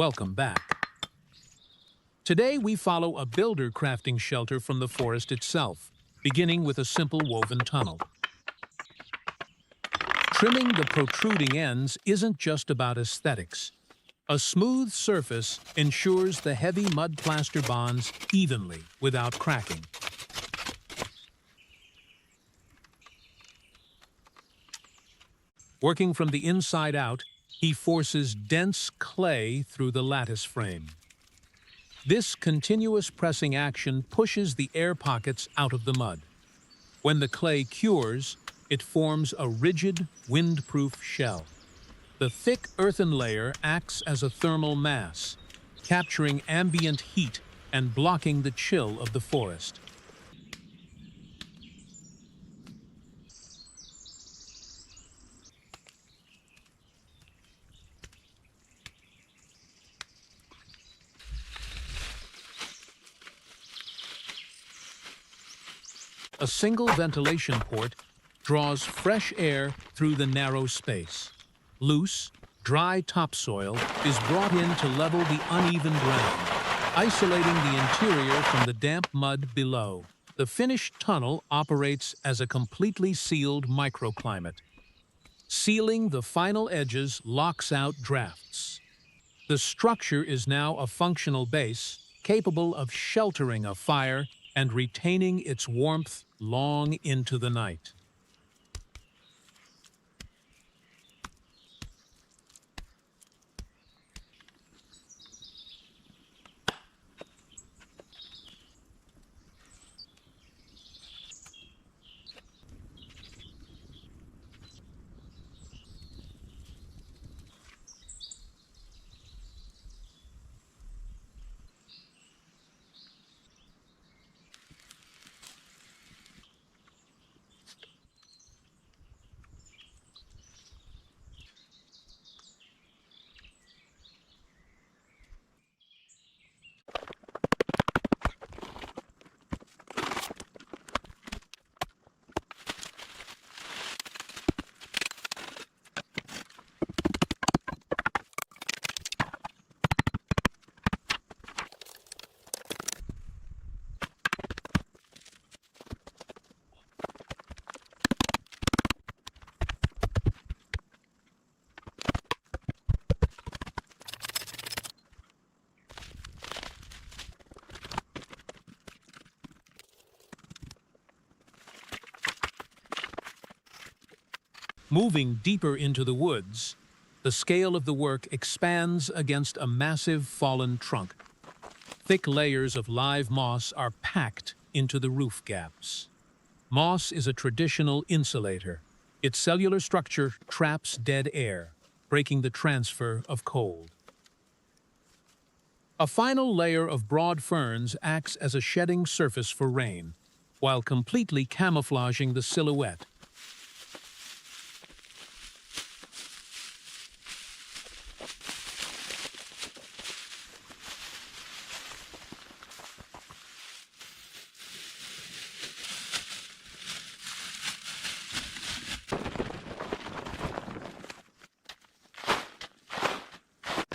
Welcome back. Today we follow a builder crafting shelter from the forest itself, beginning with a simple woven tunnel. Trimming the protruding ends isn't just about aesthetics. A smooth surface ensures the heavy mud plaster bonds evenly without cracking. Working from the inside out, he forces dense clay through the lattice frame. This continuous pressing action pushes the air pockets out of the mud. When the clay cures, it forms a rigid, windproof shell. The thick earthen layer acts as a thermal mass, capturing ambient heat and blocking the chill of the forest. A single ventilation port draws fresh air through the narrow space. Loose, dry topsoil is brought in to level the uneven ground, isolating the interior from the damp mud below. The finished tunnel operates as a completely sealed microclimate. Sealing the final edges locks out drafts. The structure is now a functional base, capable of sheltering a fire and retaining its warmth long into the night. Moving deeper into the woods, the scale of the work expands against a massive fallen trunk. Thick layers of live moss are packed into the roof gaps. Moss is a traditional insulator. Its cellular structure traps dead air, breaking the transfer of cold. A final layer of broad ferns acts as a shedding surface for rain, while completely camouflaging the silhouette.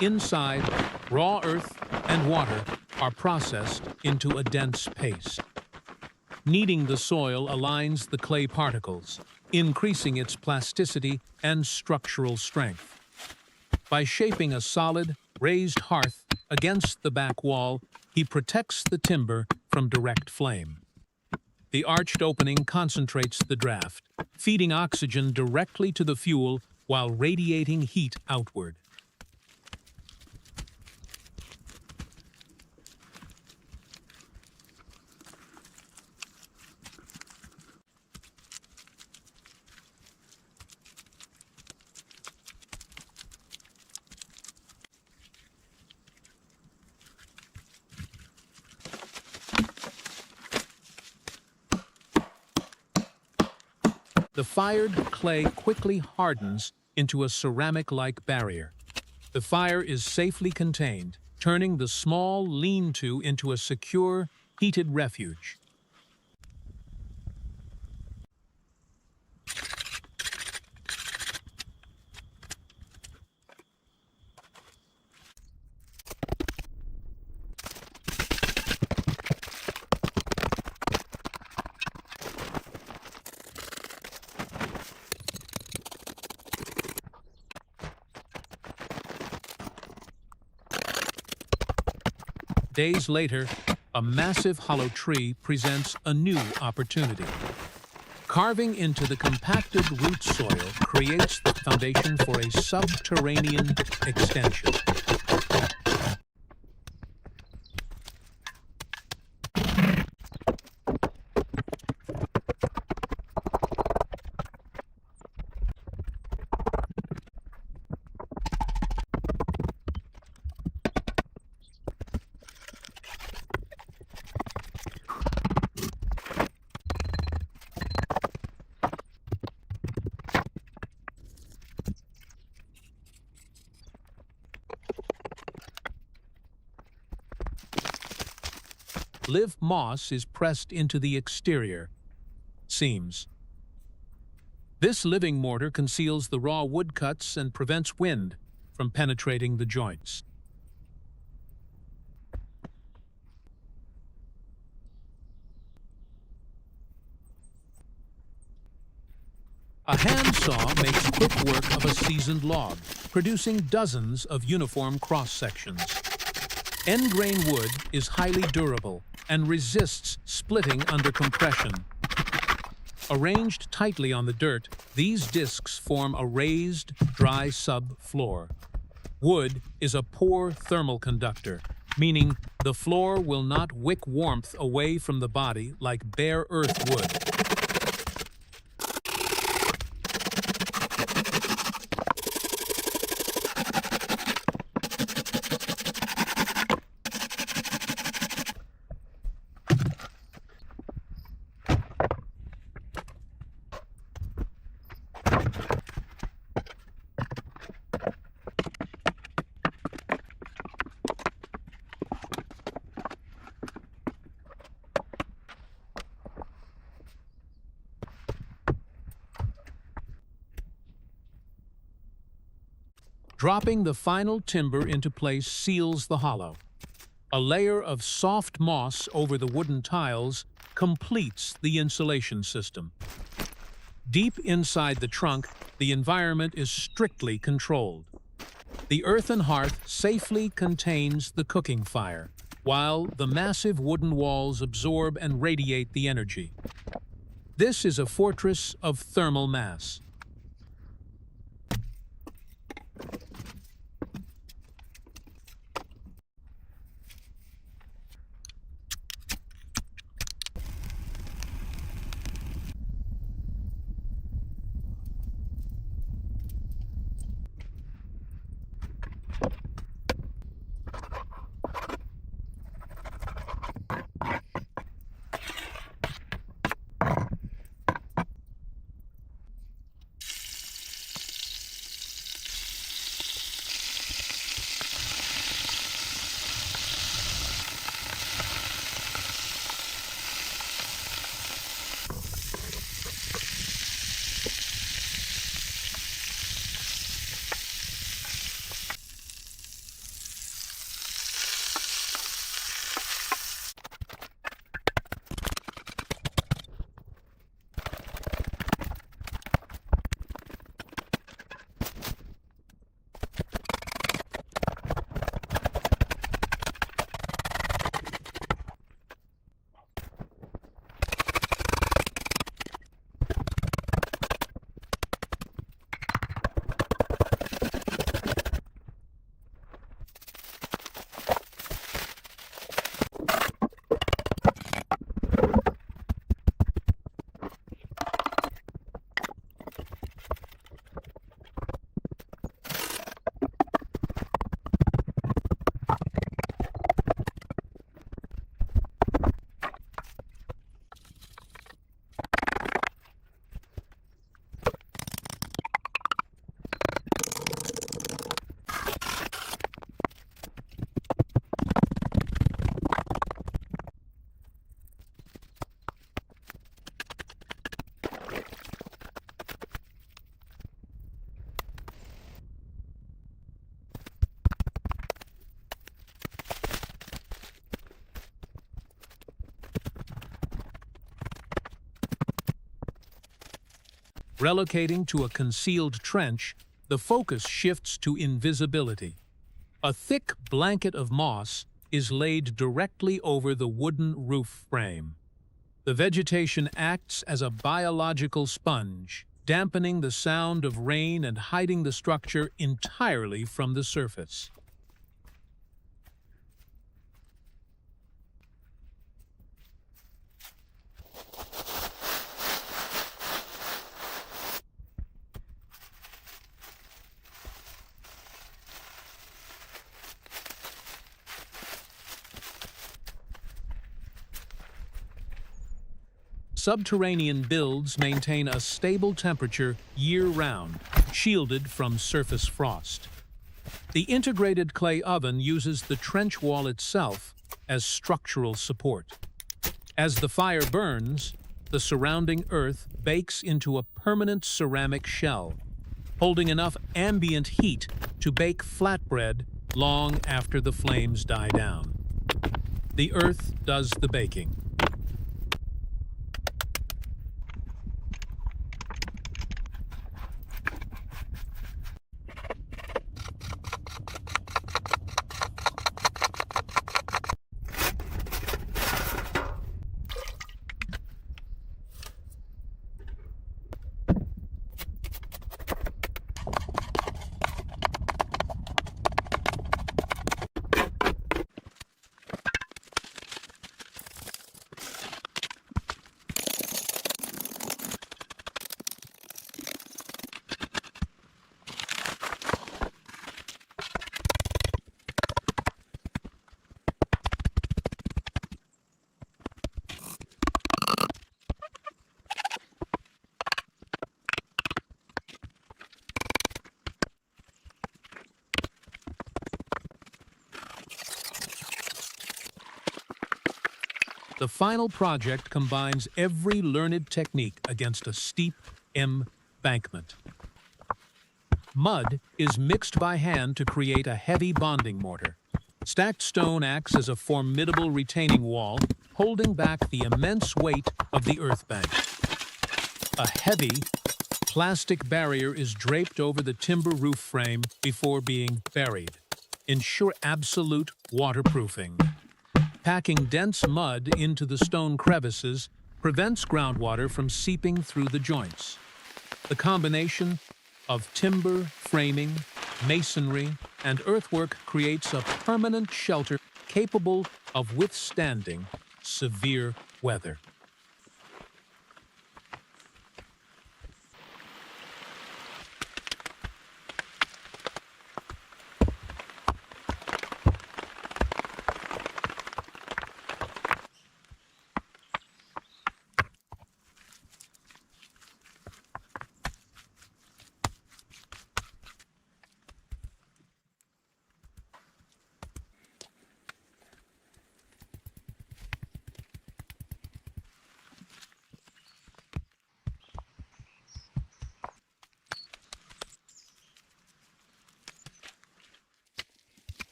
Inside, raw earth and water are processed into a dense paste. Kneading the soil aligns the clay particles, increasing its plasticity and structural strength. By shaping a solid, raised hearth against the back wall, he protects the timber from direct flame. The arched opening concentrates the draft, feeding oxygen directly to the fuel while radiating heat outward. The fired clay quickly hardens into a ceramic-like barrier. The fire is safely contained, turning the small lean-to into a secure, heated refuge. Days later, a massive hollow tree presents a new opportunity. Carving into the compacted root soil creates the foundation for a subterranean extension. Live moss is pressed into the exterior seams. This living mortar conceals the raw woodcuts and prevents wind from penetrating the joints. A handsaw makes quick work of a seasoned log, producing dozens of uniform cross-sections. End-grain wood is highly durable and resists splitting under compression. Arranged tightly on the dirt, these discs form a raised, dry subfloor. Wood is a poor thermal conductor, meaning the floor will not wick warmth away from the body like bare earth would. Dropping the final timber into place seals the hollow. A layer of soft moss over the wooden tiles completes the insulation system. Deep inside the trunk, the environment is strictly controlled. The earthen hearth safely contains the cooking fire, while the massive wooden walls absorb and radiate the energy. This is a fortress of thermal mass. Relocating to a concealed trench, the focus shifts to invisibility. A thick blanket of moss is laid directly over the wooden roof frame. The vegetation acts as a biological sponge, dampening the sound of rain and hiding the structure entirely from the surface. Subterranean builds maintain a stable temperature year-round, shielded from surface frost. The integrated clay oven uses the trench wall itself as structural support. As the fire burns, the surrounding earth bakes into a permanent ceramic shell, holding enough ambient heat to bake flatbread long after the flames die down. The earth does the baking. The final project combines every learned technique against a steep embankment. Mud is mixed by hand to create a heavy bonding mortar. Stacked stone acts as a formidable retaining wall, holding back the immense weight of the earth bank. A heavy, plastic barrier is draped over the timber roof frame before being buried. Ensure absolute waterproofing. Packing dense mud into the stone crevices prevents groundwater from seeping through the joints. The combination of timber, framing, masonry, and earthwork creates a permanent shelter capable of withstanding severe weather.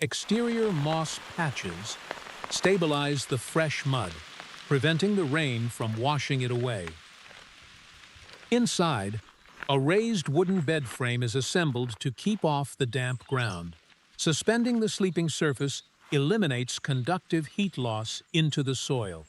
Exterior moss patches stabilize the fresh mud, preventing the rain from washing it away. Inside, a raised wooden bed frame is assembled to keep off the damp ground. Suspending the sleeping surface eliminates conductive heat loss into the soil.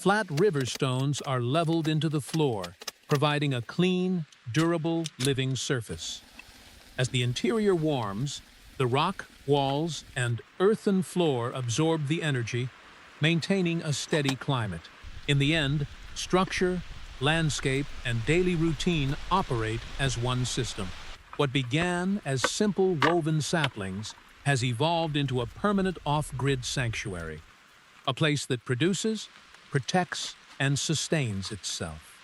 Flat river stones are leveled into the floor, providing a clean, durable living surface. As the interior warms, the rock, walls, and earthen floor absorb the energy, maintaining a steady climate. In the end, structure, landscape, and daily routine operate as one system. What began as simple woven saplings has evolved into a permanent off-grid sanctuary, a place that produces, protects, and sustains itself.